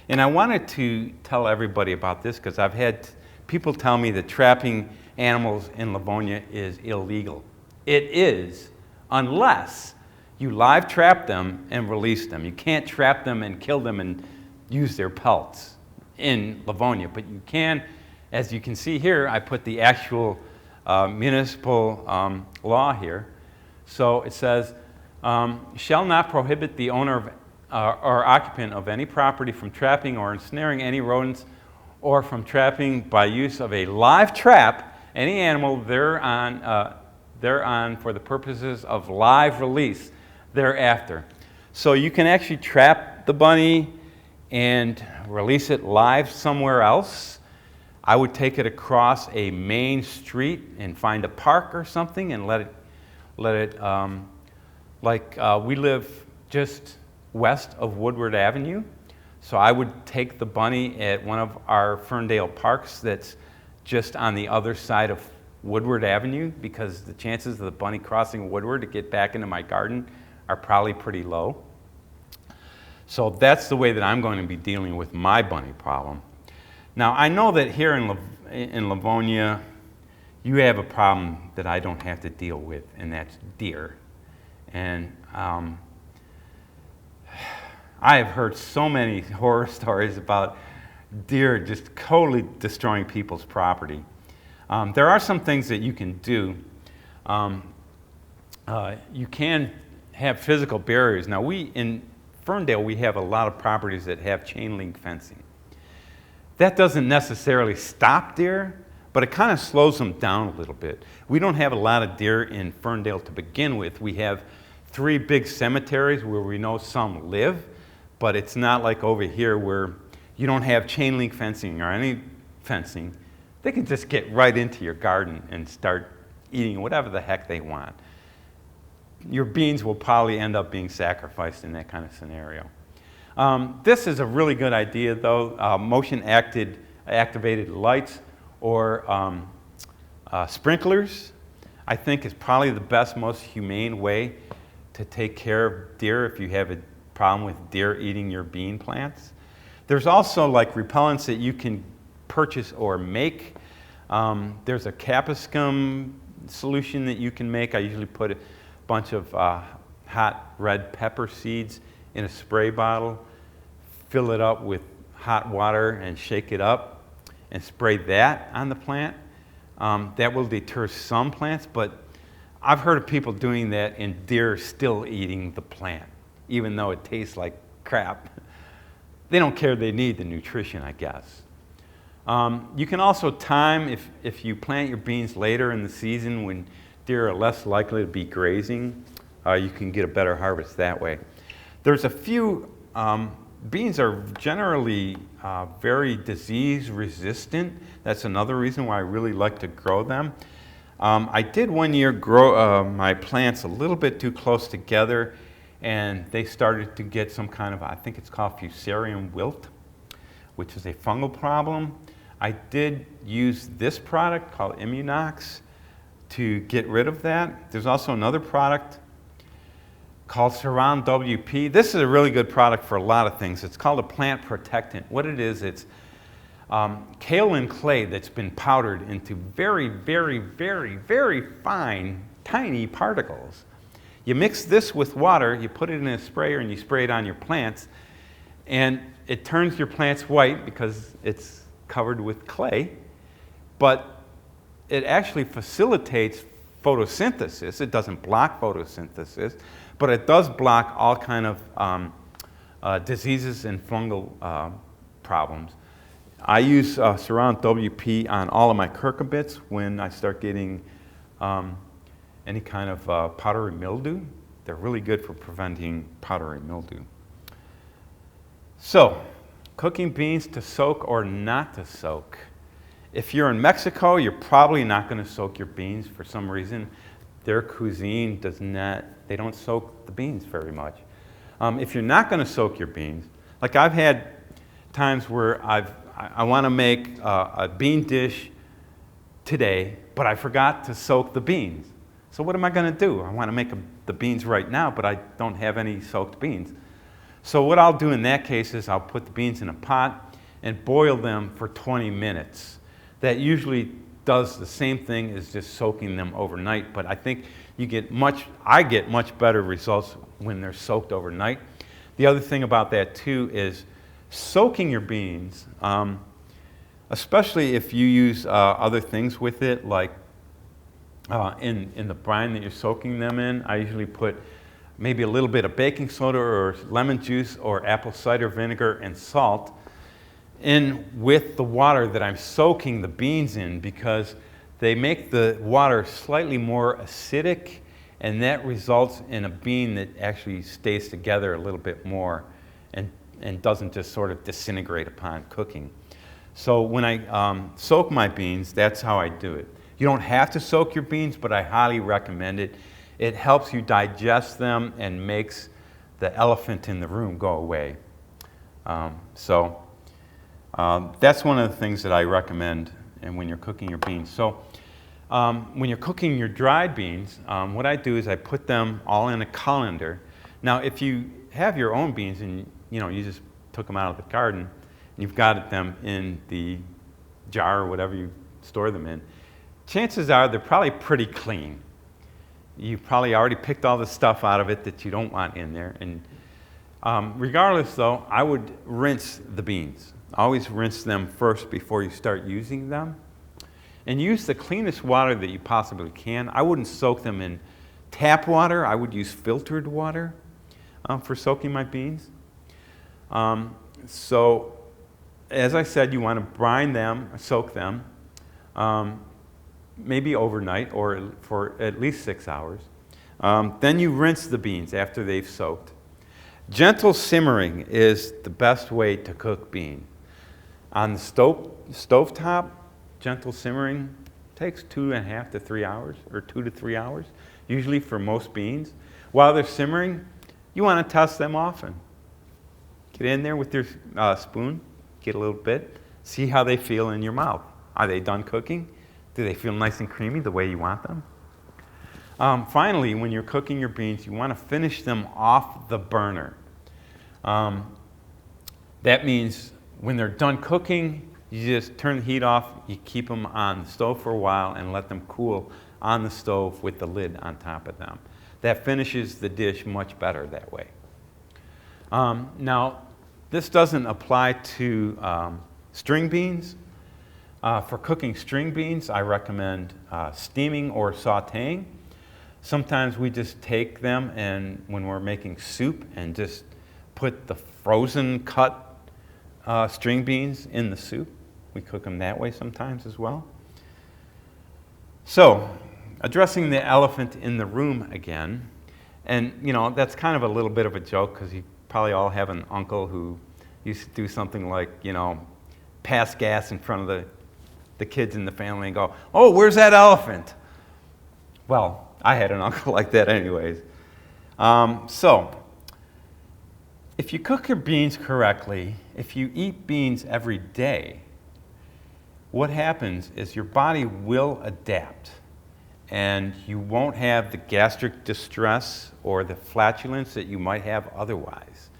And I wanted to tell everybody about this because I've had people tell me that trapping animals in Livonia is illegal. It is, unless you live trap them and release them. You can't trap them and kill them and use their pelts in Livonia, but you can, as you can see here, I put the actual municipal law here. So it says, shall not prohibit the owner of, or occupant of any property from trapping or ensnaring any rodents or from trapping by use of a live trap any animal thereon for the purposes of live release thereafter. So you can actually trap the bunny and release it live somewhere else. I would take it across a main street and find a park or something and let it we live just west of Woodward Avenue. So I would take the bunny at one of our Ferndale parks that's just on the other side of Woodward Avenue, because the chances of the bunny crossing Woodward to get back into my garden are probably pretty low. So that's the way that I'm going to be dealing with my bunny problem. Now, I know that here in Livonia, you have a problem that I don't have to deal with, and that's deer. And I have heard so many horror stories about deer just totally destroying people's property. There are some things that you can do. You can have physical barriers. Now, in Ferndale, we have a lot of properties that have chain link fencing. That doesn't necessarily stop deer, but it kind of slows them down a little bit. We don't have a lot of deer in Ferndale to begin with. We have 3 big cemeteries where we know some live, but it's not like over here where you don't have chain link fencing or any fencing. They can just get right into your garden and start eating whatever the heck they want. Your beans will probably end up being sacrificed in that kind of scenario. This is a really good idea, though. Motion activated lights or sprinklers, I think, is probably the best, most humane way to take care of deer if you have a problem with deer eating your bean plants. There's also like repellents that you can purchase or make. There's a capsicum solution that you can make. I usually put a bunch of hot red pepper seeds in a spray bottle, fill it up with hot water and shake it up and spray that on the plant. That will deter some plants, but I've heard of people doing that and deer still eating the plant, even though it tastes like crap. They don't care, they need the nutrition, I guess. You can also time, if you plant your beans later in the season when deer are less likely to be grazing, you can get a better harvest that way. There's a few, beans are generally very disease resistant. That's another reason why I really like to grow them. I did one year grow my plants a little bit too close together, and they started to get some kind of, I think it's called fusarium wilt, which is a fungal problem. I did use this product called Immunox to get rid of that. There's also another product called Surround WP. This is a really good product for a lot of things. It's called a plant protectant. What it is, it's kaolin clay that's been powdered into very, very, very, very fine, tiny particles. You mix this with water, you put it in a sprayer, and you spray it on your plants, and it turns your plants white because it's covered with clay, but it actually facilitates photosynthesis. It doesn't block photosynthesis, but it does block all kind of diseases and fungal problems. I use Surround WP on all of my cucurbits when I start getting any kind of powdery mildew. They're really good for preventing powdery mildew. So, cooking beans to soak or not to soak. If you're in Mexico, you're probably not going to soak your beans for some reason. Their cuisine does not, they don't soak the beans very much. If you're not going to soak your beans, like I've had times where I want to make a bean dish today, but I forgot to soak the beans. So what am I going to do? I want to make the beans right now, but I don't have any soaked beans. So what I'll do in that case is I'll put the beans in a pot and boil them for 20 minutes. That usually does the same thing as just soaking them overnight, but I think I get much better results when they're soaked overnight. The other thing about that too is soaking your beans, especially if you use other things with it, like in the brine that you're soaking them in, I usually put maybe a little bit of baking soda or lemon juice or apple cider vinegar and salt in with the water that I'm soaking the beans in, because they make the water slightly more acidic, and that results in a bean that actually stays together a little bit more and doesn't just sort of disintegrate upon cooking. So when I soak my beans, that's how I do it. You don't have to soak your beans, but I highly recommend it. It helps you digest them and makes the elephant in the room go away. That's one of the things that I recommend and when you're cooking your beans. So when you're cooking your dried beans, what I do is I put them all in a colander. Now, if you have your own beans and you just took them out of the garden and you've got them in the jar or whatever you store them in, chances are they're probably pretty clean. You've probably already picked all the stuff out of it that you don't want in there. And regardless, though, I would rinse the beans. Always rinse them first before you start using them. And use the cleanest water that you possibly can. I wouldn't soak them in tap water. I would use filtered water for soaking my beans. So, as I said, you want to brine them, soak them, maybe overnight or for at least 6 hours. Then you rinse the beans after they've soaked. Gentle simmering is the best way to cook beans. On the stovetop, gentle simmering takes 2.5 to 3 hours, or 2 to 3 hours, usually for most beans. While they're simmering, you want to test them often. Get in there with your spoon, get a little bit, see how they feel in your mouth. Are they done cooking? Do they feel nice and creamy the way you want them? Finally, when you're cooking your beans, you want to finish them off the burner. That means when they're done cooking, you just turn the heat off, you keep them on the stove for a while and let them cool on the stove with the lid on top of them. That finishes the dish much better that way. Now, this doesn't apply to string beans. For cooking string beans, I recommend steaming or sauteing. Sometimes we just take them and when we're making soup and just put the frozen cut string beans in the soup. We cook them that way sometimes as well. So, addressing the elephant in the room again, and that's kind of a little bit of a joke because you probably all have an uncle who used to do something like, pass gas in front of the kids in the family and go, "Oh, where's that elephant?" Well, I had an uncle like that anyways. So, if you cook your beans correctly, if you eat beans every day, what happens is your body will adapt and you won't have the gastric distress or the flatulence that you might have otherwise.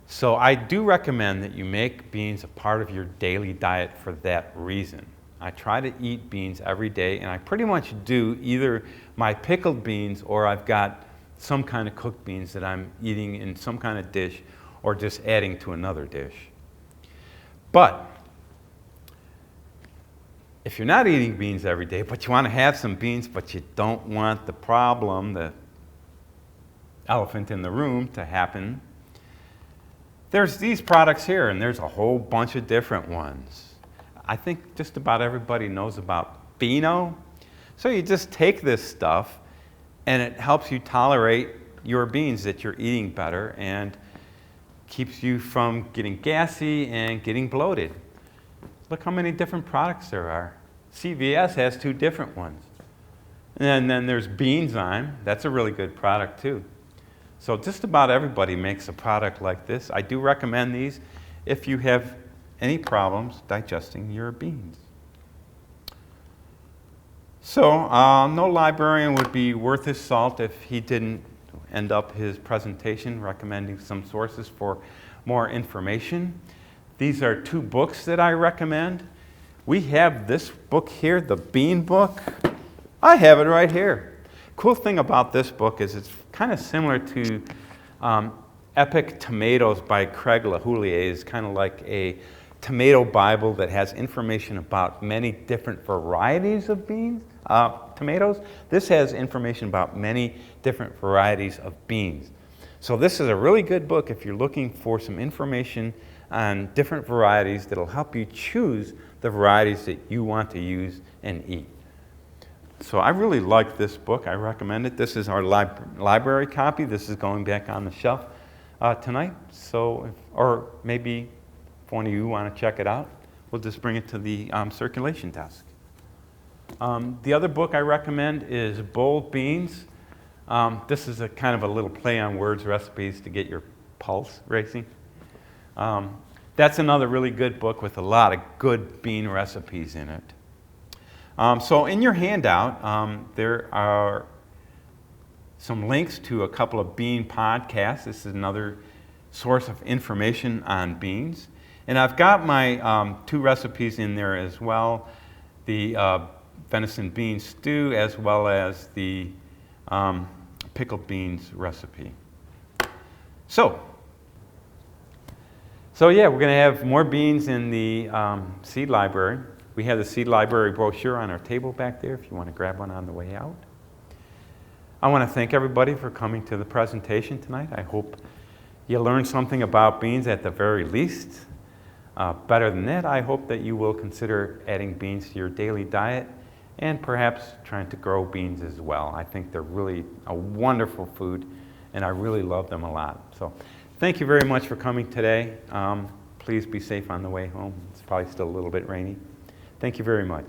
So I do recommend that you make beans a part of your daily diet for that reason. I try to eat beans every day, and I pretty much do either my pickled beans or I've got some kind of cooked beans that I'm eating in some kind of dish or just adding to another dish. But if you're not eating beans every day, but you want to have some beans, but you don't want the problem, the elephant in the room, to happen, there's these products here, and there's a whole bunch of different ones. I think just about everybody knows about Beano. So you just take this stuff, and it helps you tolerate your beans that you're eating better and keeps you from getting gassy and getting bloated. Look how many different products there are. CVS has 2 different ones. And then there's Beanzyme. That's a really good product too. So just about everybody makes a product like this. I do recommend these if you have any problems digesting your beans. So no librarian would be worth his salt if he didn't end up his presentation recommending some sources for more information. These are 2 books that I recommend. We have this book here, the Bean Book. I have it right here. Cool thing about this book is it's kind of similar to Epic Tomatoes by Craig LaHoulier. It's kind of like a tomato Bible that has information about many different varieties of beans, tomatoes. This has information about many different varieties of beans. So this is a really good book if you're looking for some information on different varieties that'll help you choose the varieties that you want to use and eat. So I really like this book. I recommend it. This is our library copy. This is going back on the shelf tonight. So, or maybe if one of you want to check it out, we'll just bring it to the circulation desk. The other book I recommend is Bold Beans. This is a kind of a little play on words, recipes to get your pulse racing. That's another really good book with a lot of good bean recipes in it. So in your handout, there are some links to a couple of bean podcasts. This is another source of information on beans. And I've got my 2 recipes in there as well, the venison bean stew as well as the pickled beans recipe. So yeah, we're going to have more beans in the seed library. We have the seed library brochure on our table back there if you want to grab one on the way out. I want to thank everybody for coming to the presentation tonight. I hope you learned something about beans at the very least. Better than that, I hope that you will consider adding beans to your daily diet and perhaps trying to grow beans as well. I think they're really a wonderful food, and I really love them a lot. So thank you very much for coming today. Please be safe on the way home. It's probably still a little bit rainy. Thank you very much.